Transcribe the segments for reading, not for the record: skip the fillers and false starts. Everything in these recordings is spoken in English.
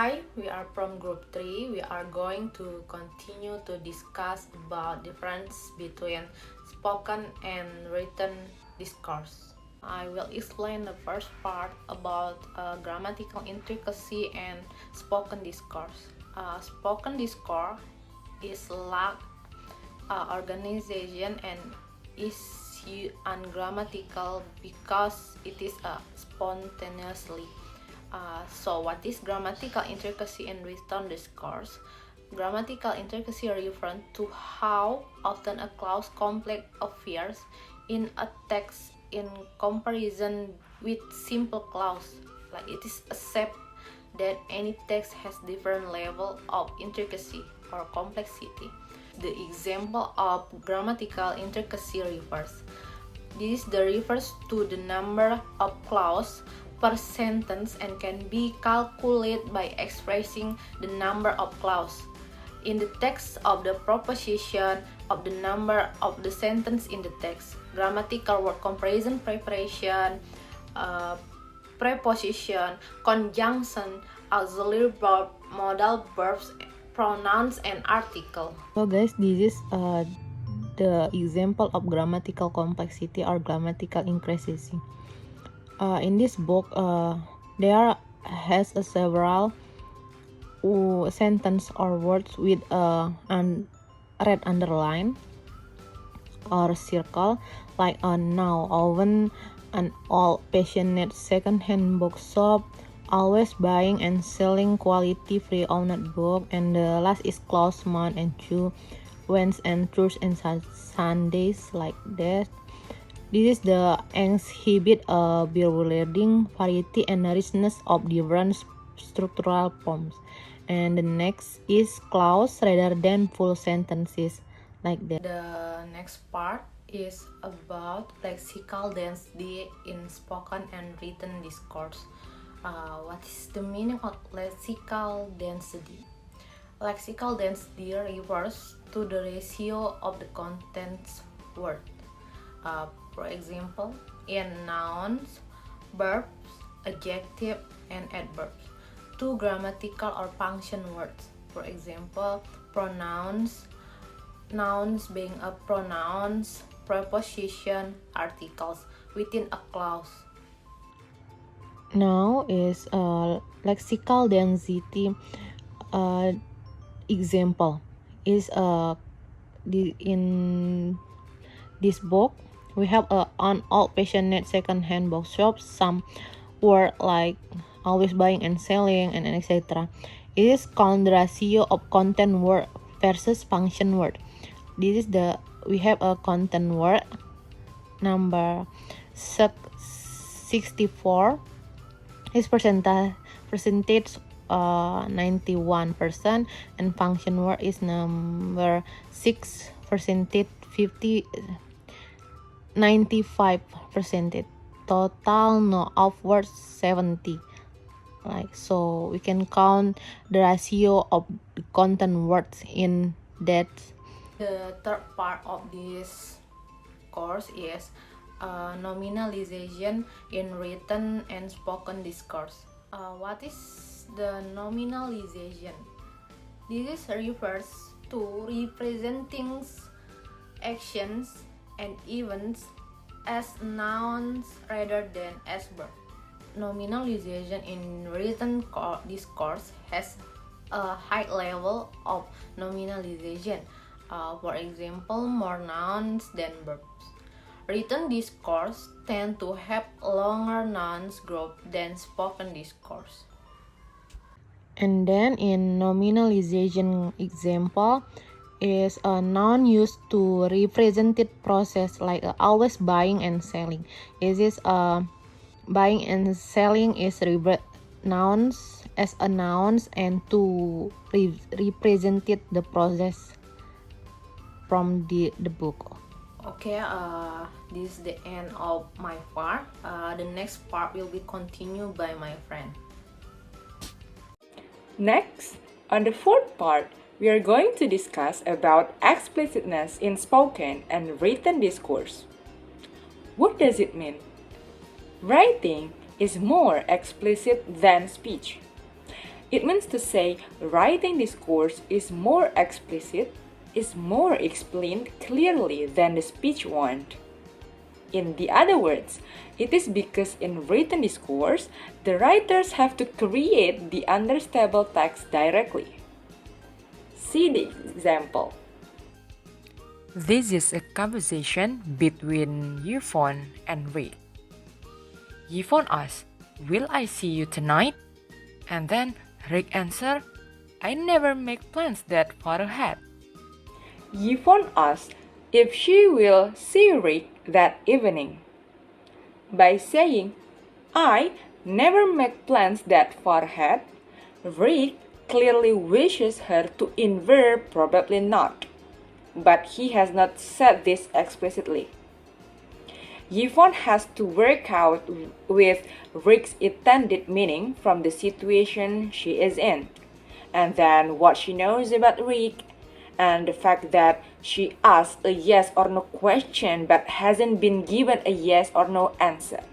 Hi, we are from group 3. We are going to continue to discuss about difference between spoken and written discourse. I will explain the first part about grammatical intricacy and spoken discourse. Spoken discourse is like organization and is ungrammatical because it is spontaneously. So what is grammatical intricacy in written discourse? Grammatical intricacy refers to how often a clause complex appears in a text in comparison with simple clause. Like it is accepted that any text has different level of intricacy or complexity. The example of grammatical intricacy refers. This refers to the number of clauses per sentence and can be calculated by expressing the number of clauses in the text of the proposition of the number of the sentence in the text. Grammatical word comparison, preparation, preposition, conjunction, auxiliary verb, modal verbs, pronouns, and article. So guys, this is the example of grammatical complexity or grammatical intricacy. In this book, there has several sentence or words with an red underline or circle, like a now, oven, an old passionate second-hand bookshop, always buying and selling quality free-owned book, and the last is close month and two, Wednesdays and Thursdays and Sundays, like that. This is the exhibit a bewildering variety and richness of different structural forms. And the next is clause rather than full sentences, like that. The next part is about lexical density in spoken and written discourse. What is the meaning of lexical density? Lexical density refers to the ratio of the contents word. For example, in nouns, verbs, adjective, and adverbs. Two grammatical or function words. For example, pronouns, nouns being a pronouns, preposition, articles within a clause. Now is a lexical density example is in this book we have an old passionate second-hand bookshop. Some word like always buying and selling and etc. It is count the ratio of content word versus function word. This is we have a content word number 64 is percentage 91%, and function word is number 6 percentage 95%. Total no of words 70. Like so we can count the ratio of the content words in that. The third part of this course is nominalization in written and spoken discourse. What is the nominalization? This refers to representing actions and events as nouns rather than as verbs. Nominalization in written discourse has a high level of nominalization. For example, more nouns than verbs. Written discourse tend to have longer nouns group than spoken discourse. And then in nominalization example is a noun used to represent it process, like always buying and selling. This is buying and selling is nouns as a nouns and to represent it the process from the book. Okay, this is the end of my part. The next part will be continued by my friend. Next, on the fourth part, we are going to discuss about explicitness in spoken and written discourse. What does it mean? Writing is more explicit than speech. It means to say writing discourse is more explicit, is more explained clearly than the speech one. In the other words, it is because in written discourse, the writers have to create the understandable text directly. See the example. This is a conversation between Yvonne and Rick. Yvonne asks, "Will I see you tonight?" And then Rick answers, "I never make plans that far ahead." Yvonne asks if she will see Rick that evening. By saying, "I never make plans that far ahead," Rick clearly wishes her to invert probably not, but he has not said this explicitly. Yvonne has to work out with Rick's intended meaning from the situation she is in, and then what she knows about Rick, and the fact that she asked a yes or no question but hasn't been given a yes or no answer.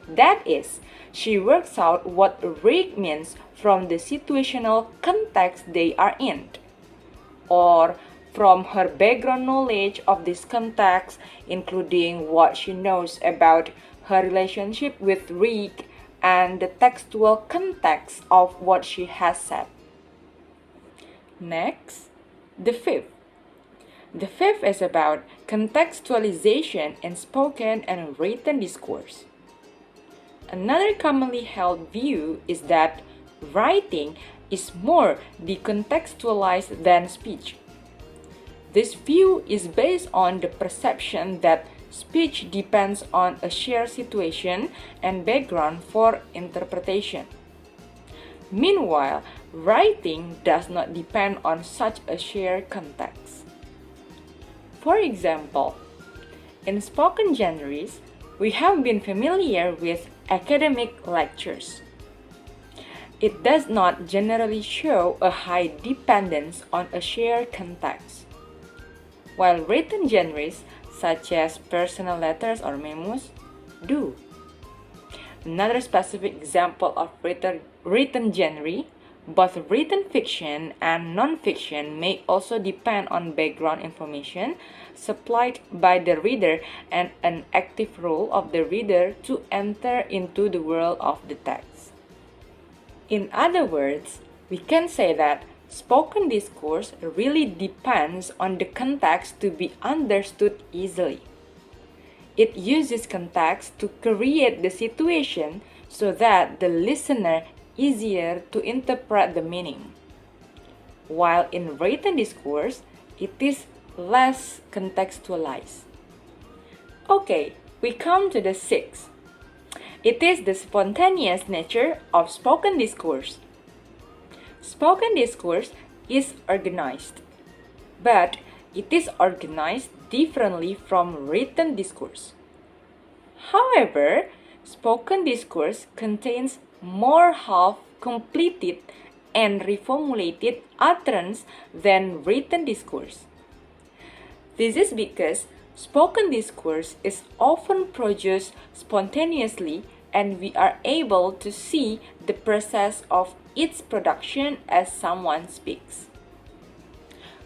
That is, she works out what Rick means from the situational context they are in, or from her background knowledge of this context, including what she knows about her relationship with Rick and the textual context of what she has said. Next, the fifth. The fifth is about contextualization in spoken and written discourse. Another commonly held view is that writing is more decontextualized than speech. This view is based on the perception that speech depends on a shared situation and background for interpretation. Meanwhile, writing does not depend on such a shared context. For example, in spoken genres, we have been familiar with academic lectures. It does not generally show a high dependence on a shared context, while written genres such as personal letters or memos do. Another specific example of written genre, both written fiction and non-fiction may also depend on background information supplied by the reader and an active role of the reader to enter into the world of the text. In other words, we can say that spoken discourse really depends on the context to be understood easily. It uses context to create the situation so that the listener easier to interpret the meaning. While in written discourse, it is less contextualized. Okay, we come to the sixth. It is the spontaneous nature of spoken discourse. Spoken discourse is organized, but it is organized differently from written discourse. However, spoken discourse contains more half-completed and reformulated utterance than written discourse. This is because spoken discourse is often produced spontaneously, and we are able to see the process of its production as someone speaks.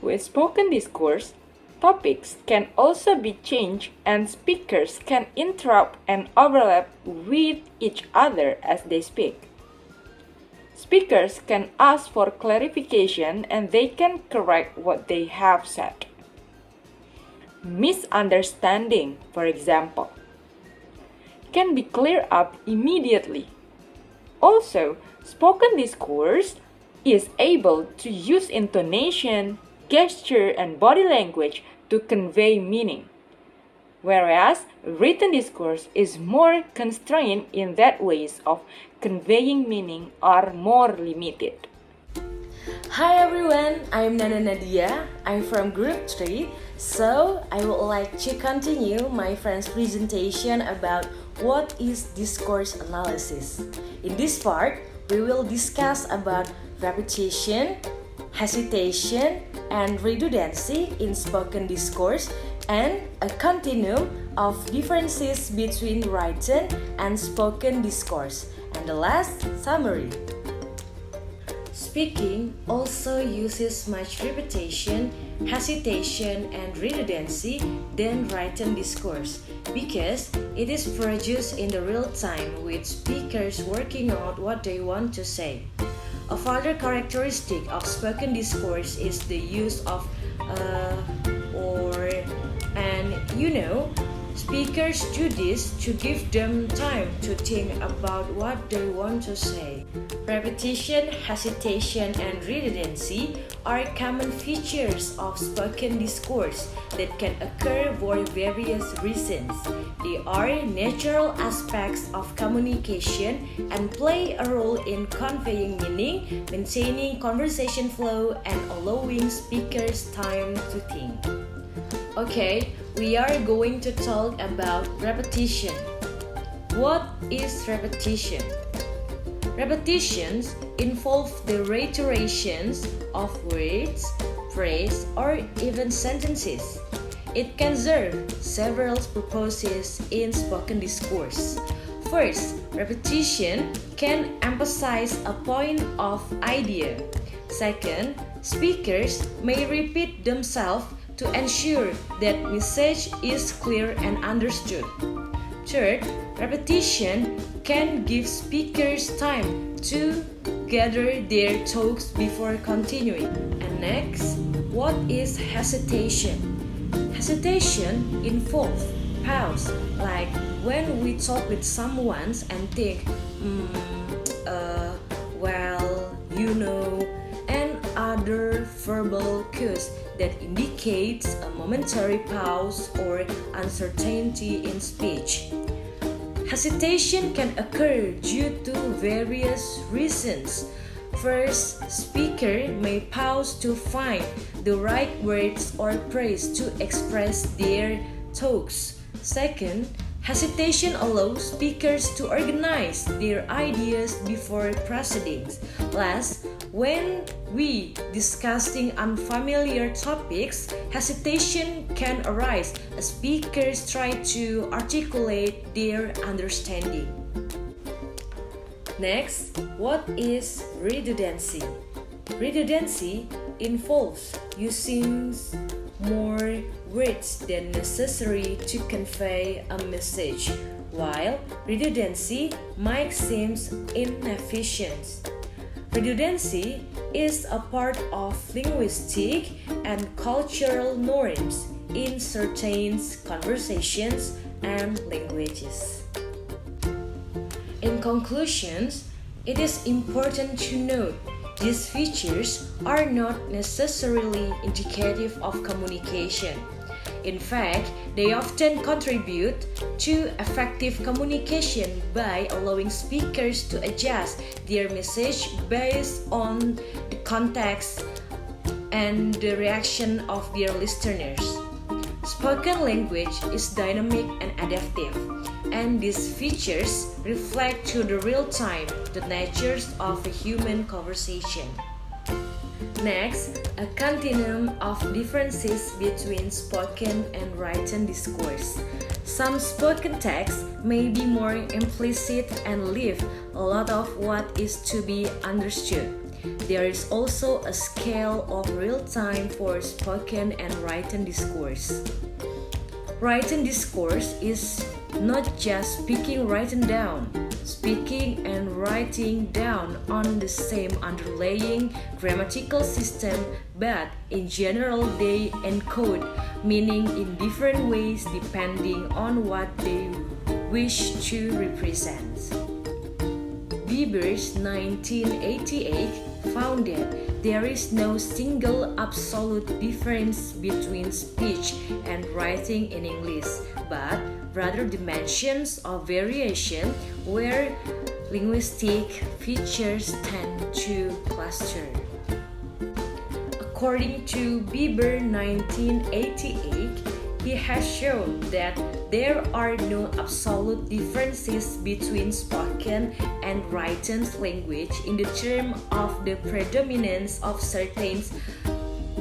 With spoken discourse, topics can also be changed and speakers can interrupt and overlap with each other as they speak. Speakers can ask for clarification and they can correct what they have said. Misunderstanding, for example, can be cleared up immediately. Also, spoken discourse is able to use intonation, gesture, and body language to convey meaning, whereas written discourse is more constrained in that ways of conveying meaning are more limited. Hi everyone, I'm Nana Nadia. I'm from Group 3. So I would like to continue my friend's presentation about what is discourse analysis. In this part, we will discuss about repetition, hesitation, and redundancy in spoken discourse and a continuum of differences between written and spoken discourse. And the last, summary. Speaking also uses much repetition, hesitation, and redundancy than written discourse because it is produced in the real time with speakers working out what they want to say. A further characteristic of spoken discourse is the use of or and speakers do this to give them time to think about what they want to say. Repetition, hesitation, and redundancy are common features of spoken discourse that can occur for various reasons. They are natural aspects of communication and play a role in conveying meaning, maintaining conversation flow, and allowing speakers time to think. Okay, we are going to talk about repetition. What is repetition? Repetitions involve the reiterations of words, phrase, or even sentences. It can serve several purposes in spoken discourse. First, repetition can emphasize a point of idea. Second, speakers may repeat themselves to ensure that message is clear and understood. Third, repetition can give speakers time to gather their thoughts before continuing. And next, what is hesitation? Hesitation involves pause, like when we talk with someone and think, and other verbal cues that indicates a momentary pause or uncertainty in speech. Hesitation can occur due to various reasons. First, speaker may pause to find the right words or phrase to express their thoughts. Second, hesitation allows speakers to organize their ideas before proceeding. Last, when we discussing unfamiliar topics, hesitation can arise as speakers try to articulate their understanding. Next, what is redundancy? Redundancy involves using more words than necessary to convey a message, while redundancy might seem inefficient. Redundancy is a part of linguistic and cultural norms in certain conversations and languages. In conclusions, it is important to note these features are not necessarily indicative of communication. In fact, they often contribute to effective communication by allowing speakers to adjust their message based on the context and the reaction of their listeners. Spoken language is dynamic and adaptive, and these features reflect to the real time the natures of a human conversation. Next, a continuum of differences between spoken and written discourse. Some spoken text may be more implicit and leave a lot of what is to be understood. There is also a scale of real time for spoken and written discourse. Written discourse is not just speaking written down. Speaking and writing down on the same underlying grammatical system, but in general they encode meaning in different ways depending on what they wish to represent. Weber's 1988 found that there is no single absolute difference between speech and writing in English, but rather dimensions of variation where linguistic features tend to cluster. According to Weber 1988, he has shown that there are no absolute differences between spoken and written language in the term of the predominance of certain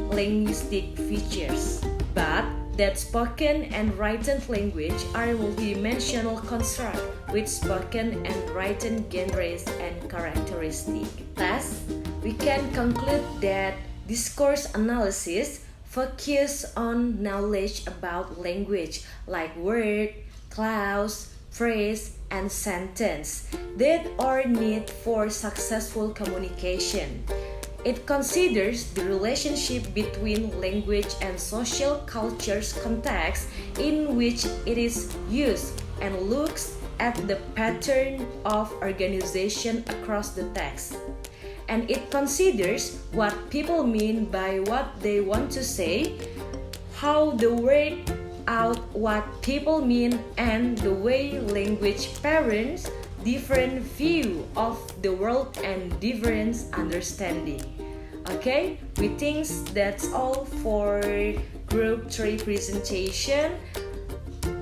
linguistic features, but that spoken and written language are multidimensional constructs with spoken and written genres and characteristics. Thus, we can conclude that discourse analysis focus on knowledge about language like word, clause, phrase, and sentence that are needed for successful communication. It considers the relationship between language and social culture's context in which it is used and looks at the pattern of organization across the text. And it considers what people mean by what they want to say, how the word out what people mean, and the way language parents different view of the world and different understanding. Okay, we think that's all for group 3 presentation,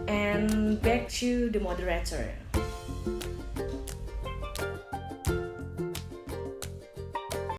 and back to the moderator.